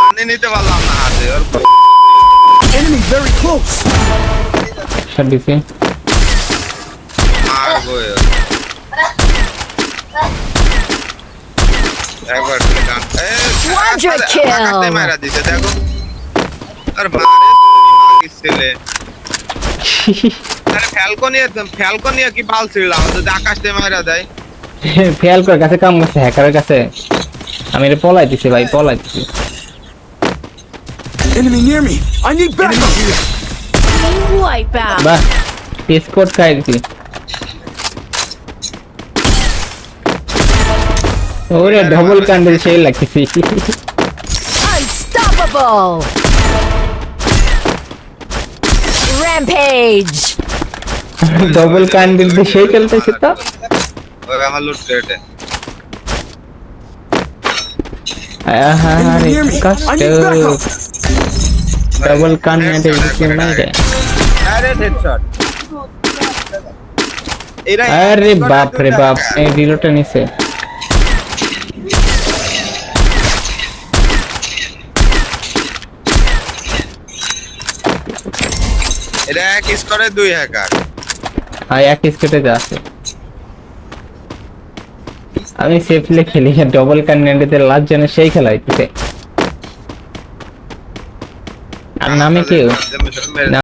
গানে নিতে পারলাম না হাতে ওর Enemy very close. শট দিছি মারবো একবার গান Quadra kill. আকাশে মারা দিছে দেখো আর মারে ছেলে আরে ফ্যালকনিয়া কি বাল ছিড়লাম যদি আকাশে মারা দেয় ফেল করে কাছে কাম করছে হ্যাকারের কাছে আমি এটা পলাই দিছি ভাই পলাই দিছি Enemy near me. I need backup. Wipe out. বাহ স্কোর খাই দিছি ওরে ডবল ক্যান্ডেল সেই লাগতেছি Unstoppable. Rampage. ডবল ক্যান্ডেল দিয়ে সেই খেলতেছে তো ওই আমার লুট কেটে আরে কষ্ট ডবল ক্যান্ডেল দিয়ে মাইরে আরে হেডশট এরা আরে বাপ রে বাপ এই রিলোটা নিছে এরা এক স্কোরে 2 হ্যাকার আর এক স্কেটে আছে আমি সেফলি খেলি ডবল ক্যান্ডেলতে লাস্ট জনে সেই খেলা হইতেছে আর নামে কেউ